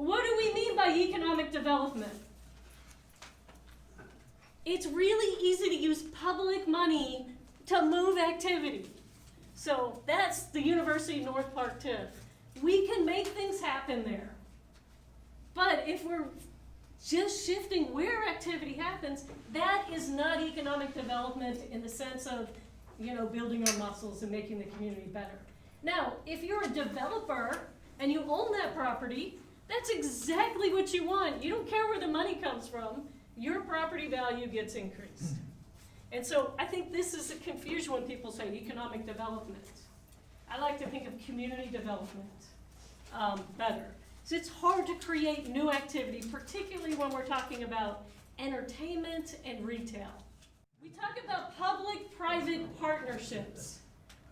What do we mean by economic development? It's really easy to use public money to move activity. So that's the University of North Park TIF. We can make things happen there. But if we're just shifting where activity happens, that is not economic development in the sense of, building our muscles and making the community better. Now, if you're a developer and you own that property, that's exactly what you want. You don't care where the money comes from. Your property value gets increased. And so I think this is a confusion when people say economic development. I like to think of community development better. So it's hard to create new activity, particularly when we're talking about entertainment and retail. We talk about public-private partnerships.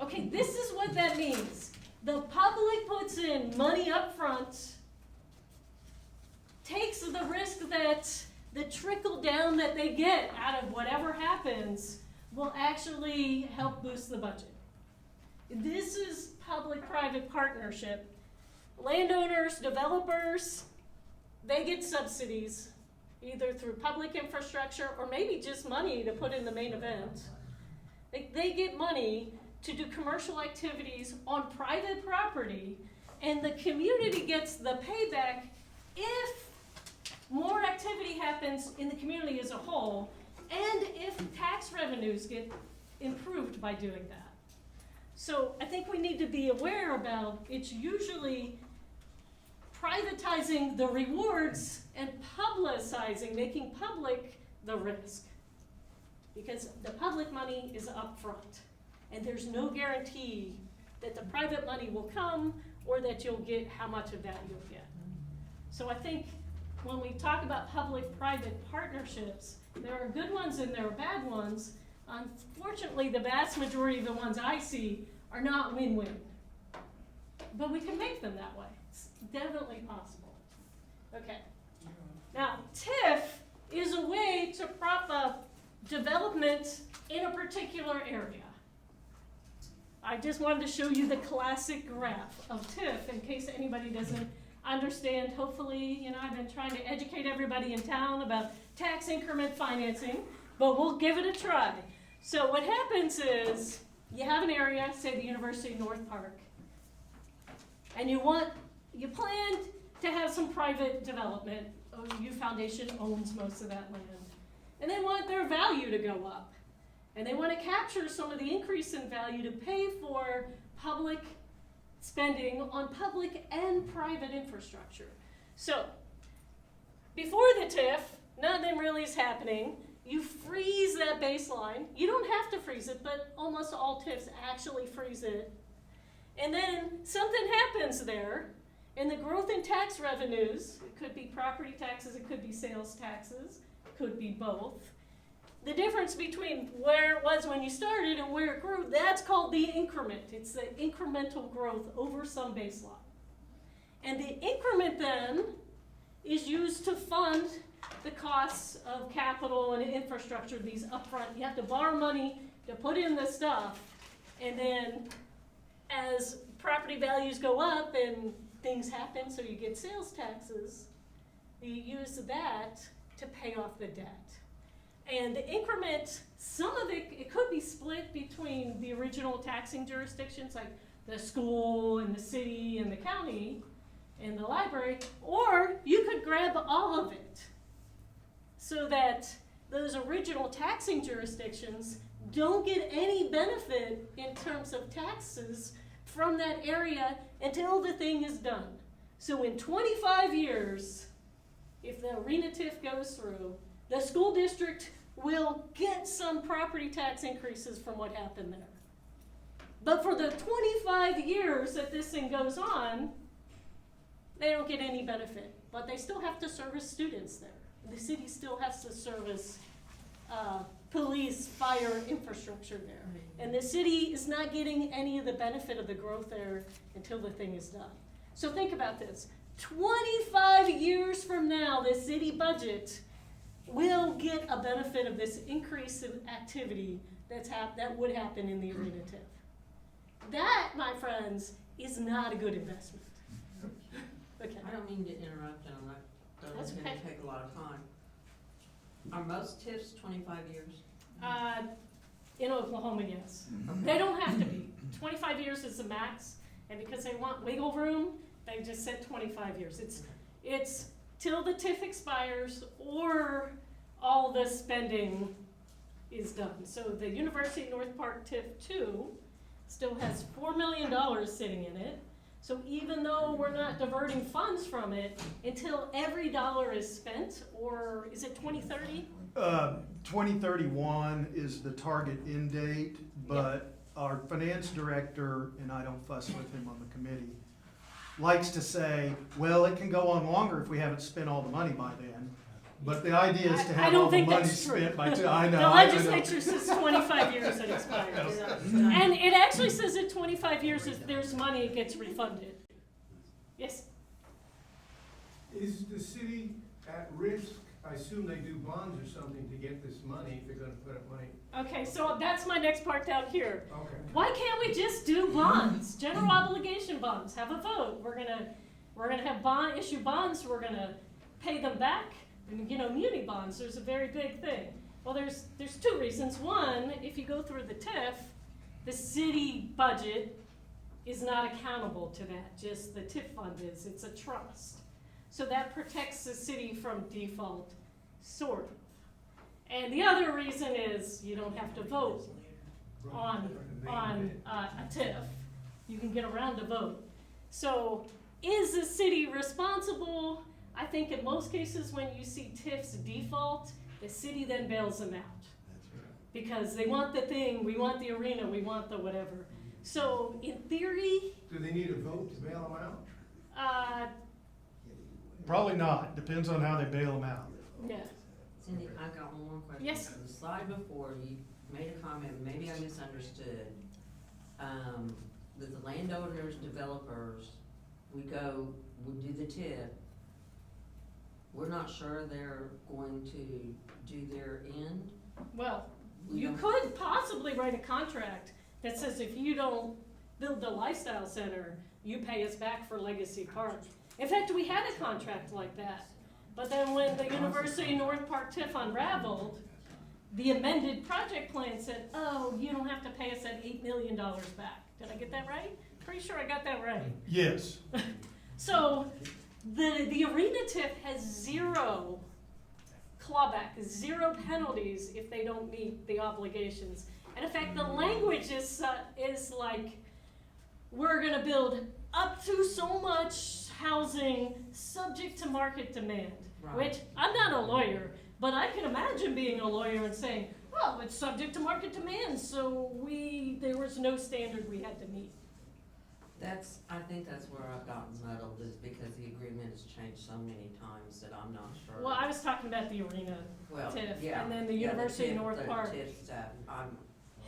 Okay, this is what that means. The public puts in money up front, takes the risk that the trickle down that they get out of whatever happens will actually help boost the budget. This is public-private partnership. Landowners, developers, they get subsidies, either through public infrastructure or maybe just money to put in the main event. They get money to do commercial activities on private property, and the community gets the payback if more activity happens in the community as a whole, and if tax revenues get improved by doing that. So I think we need to be aware about it's usually privatizing the rewards and publicizing, making public the risk. Because the public money is up front, and there's no guarantee that the private money will come or that you'll get how much of that you'll get. So I think when we talk about public-private partnerships, there are good ones and there are bad ones. Unfortunately, the vast majority of the ones I see are not win-win. But we can make them that way. It's definitely possible. Okay. Now, TIF is a way to prop up development in a particular area. I just wanted to show you the classic graph of TIF in case anybody doesn't understand. Hopefully, I've been trying to educate everybody in town about tax increment financing, but we'll give it a try. So what happens is you have an area, say the University of North Park, and you plan to have some private development. OU Foundation owns most of that land. And they want their value to go up. And they want to capture some of the increase in value to pay for public spending on public and private infrastructure. So, before the TIF, nothing really is happening. You freeze that baseline. You don't have to freeze it, but almost all TIFs actually freeze it. And then something happens there, and the growth in tax revenues, it could be property taxes, it could be sales taxes, it could be both. The difference between where it was when you started and where it grew, that's called the increment. It's the incremental growth over some baseline. And the increment then is used to fund the costs of capital and infrastructure, these upfront. You have to borrow money to put in the stuff, and then as property values go up and things happen, so you get sales taxes, you use that to pay off the debt. And the increment, some of it could be split between the original taxing jurisdictions, like the school and the city and the county and the library, or you could grab all of it so that those original taxing jurisdictions don't get any benefit in terms of taxes from that area until the thing is done. So in 25 years, if the arena TIF goes through, the school district will get some property tax increases from what happened there. But for the 25 years that this thing goes on, they don't get any benefit. But they still have to service students there. The city still has to service police, fire, infrastructure there. And the city is not getting any of the benefit of the growth there until the thing is done. So think about this. 25 years from now, the city budget will get a benefit of this increase in activity that would happen in the arena TIF. That, my friends, is not a good investment. Okay. I don't mean to interrupt, and I'm not, That's gonna okay. take a lot of time. Are most TIFs 25 years? In Oklahoma, yes. Okay. They don't have to be. 25 years is the max, and because they want wiggle room, they just said 25 years. It's till the TIF expires or all the spending is done. So the University of North Park TIF 2 still has $4 million sitting in it. So even though we're not diverting funds from it until every dollar is spent, or is it 2030? 2031 is the target end date, but our finance director, and I don't fuss with him on the committee, likes to say, well, it can go on longer if we haven't spent all the money by then. But the idea is to I have don't all the think money that's true. spent by I know. The I know. legislature says 25 years it expires. And it actually says that 25 years, if there's money, it gets refunded. Yes? Is the city at risk? I assume they do bonds or something to get this money, if they're gonna put up money. Okay, so that's my next part down here. Okay. Why can't we just do bonds, general obligation bonds, have a vote? We're gonna have issue bonds, we're gonna pay them back. And, muni bonds, there's a very big thing. Well, there's two reasons. One, if you go through the TIF, the city budget is not accountable to that, just the TIF fund is, it's a trust. So that protects the city from default, sort of. And the other reason is you don't have to vote on a TIF. You can get around a vote. So is the city responsible? I think in most cases when you see TIFs default, the city then bails them out. Because they want the thing, we want the arena, we want the whatever. So in theory, Do they need a vote to bail them out? Probably not, depends on how they bail them out. yeah. Cindy, I've got one more question. Yes. The slide before, you made a comment, maybe I misunderstood, that the landowners, developers, we do the TIF, we're not sure they're going to do their end? Well, We you don't- could possibly write a contract that says if you don't build the lifestyle center, you pay us back for Legacy Park. In fact, we had a contract like that. But then when the University of North Park TIF unraveled, the amended project plan said, oh, you don't have to pay us that $8 million back. Did I get that right? Pretty sure I got that right. Yes. So the arena TIF has zero clawback, zero penalties if they don't meet the obligations. And in fact, the language is like, we're gonna build up to so much housing subject to market demand. Right. Which, I'm not a lawyer, but I can imagine being a lawyer and saying, well, it's subject to market demand, so there was no standard we had to meet. I think that's where I've gotten muddled, is because the agreement has changed so many times that I'm not sure. Well, I was talking about the arena Well, TIF, yeah, and then the yeah, University of TIF, North the Park TIF stuff,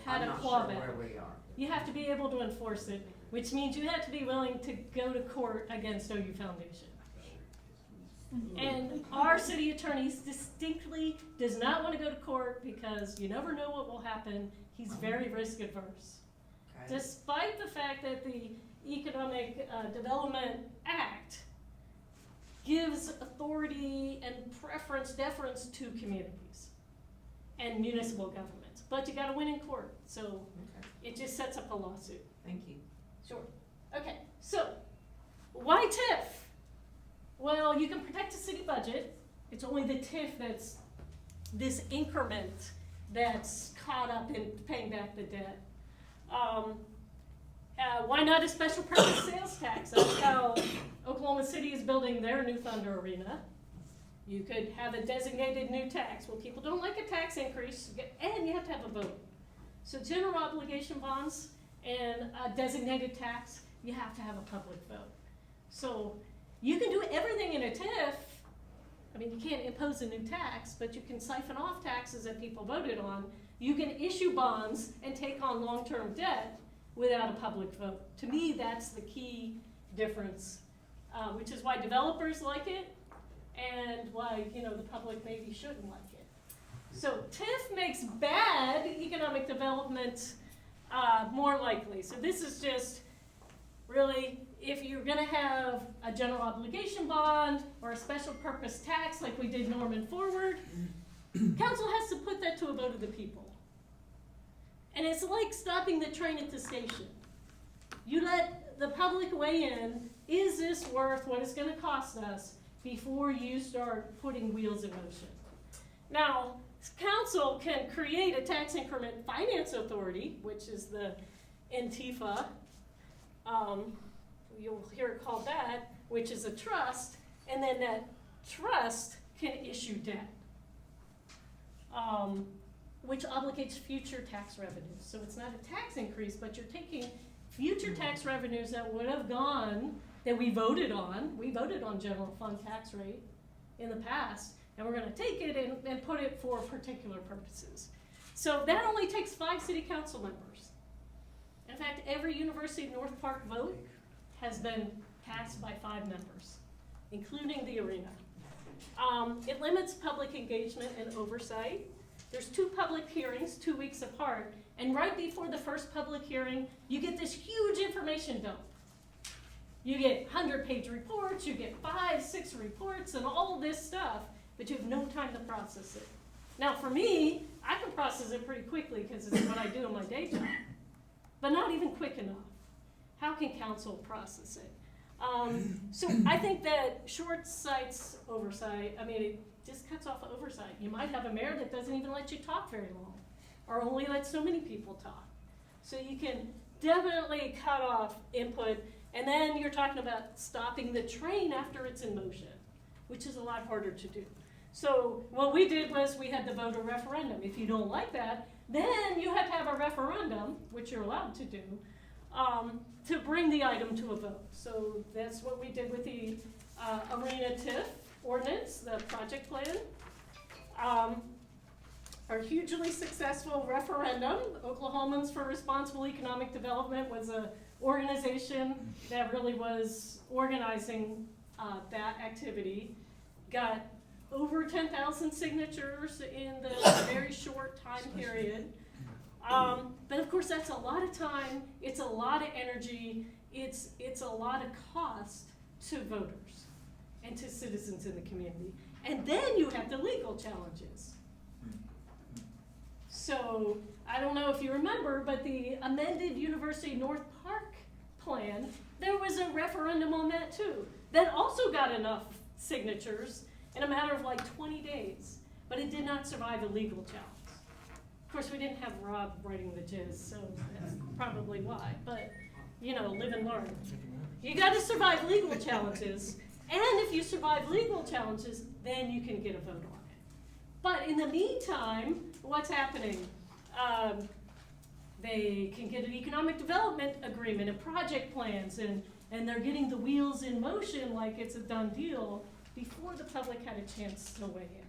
had I'm a not sure clawback. where we are. You have to be able to enforce it, which means you have to be willing to go to court against OU Foundation. And our city attorney distinctly does not want to go to court because you never know what will happen. He's very risk adverse. Okay. Despite the fact that the Economic Development Act gives authority and deference to communities and municipal governments. But you gotta win in court, so Okay, it just sets up a lawsuit. thank you. Sure. Okay, so why TIF? Well, you can protect the city budget. It's only the TIF that's this increment that's caught up in paying back the debt. Why not a special purpose sales tax? That's how Oklahoma City is building their new Thunder Arena. You could have a designated new tax. Well, people don't like a tax increase, and you have to have a vote. So general obligation bonds and a designated tax, you have to have a public vote. So you can do everything in a TIF. I mean, you can't impose a new tax, but you can siphon off taxes that people voted on. You can issue bonds and take on long-term debt without a public vote. To me, that's the key difference, which is why developers like it and why, the public maybe shouldn't like it. So TIF makes bad economic development more likely. So this is just really, if you're gonna have a general obligation bond or a special purpose tax like we did Norman Forward, council has to put that to a vote of the people. And it's like stopping the train at the station. You let the public weigh in, is this worth what it's gonna cost us before you start putting wheels in motion? Now, council can create a tax increment finance authority, which is the NTIFA, you'll hear it called that, which is a trust, and then that trust can issue debt, which obligates future tax revenues. So it's not a tax increase, but you're taking future tax revenues that would have gone, that we voted on general fund tax rate in the past, and we're gonna take it and put it for particular purposes. So that only takes 5 city council members. In fact, every University of North Park vote has been passed by 5 members, including the arena. It limits public engagement and oversight. There's 2 public hearings, 2 weeks apart, and right before the first public hearing, you get this huge information dump. You get 100-page reports, you get 5, 6 reports, and all this stuff, but you have no time to process it. Now for me, I can process it pretty quickly because it's what I do in my day job, but not even quick enough. How can council process it? So I think that short sights oversight, I mean, it just cuts off oversight. You might have a mayor that doesn't even let you talk very long, or only lets so many people talk. So you can definitely cut off input, and then you're talking about stopping the train after it's in motion, which is a lot harder to do. So what we did was we had the voter referendum. If you don't like that, then you have to have a referendum, which you're allowed to do, to bring the item to a vote. So that's what we did with the arena TIF ordinance, the project plan. Our hugely successful referendum, Oklahomans for Responsible Economic Development, was an organization that really was organizing that activity. Got over 10,000 signatures in the very short time period. But of course that's a lot of time, it's a lot of energy, it's a lot of cost to voters and to citizens in the community. And then you have the legal challenges. So, I don't know if you remember, but the amended University of North Park plan, there was a referendum on that too. That also got enough signatures in a matter of like 20 days, but it did not survive a legal challenge. Of course, we didn't have Rob writing the jizz, so that's probably why, but you know, live and learn. You gotta survive legal challenges, and if you survive legal challenges, then you can get a vote on it. But in the meantime, what's happening? They can get an economic development agreement and project plans, and they're getting the wheels in motion like it's a done deal before the public had a chance to weigh in.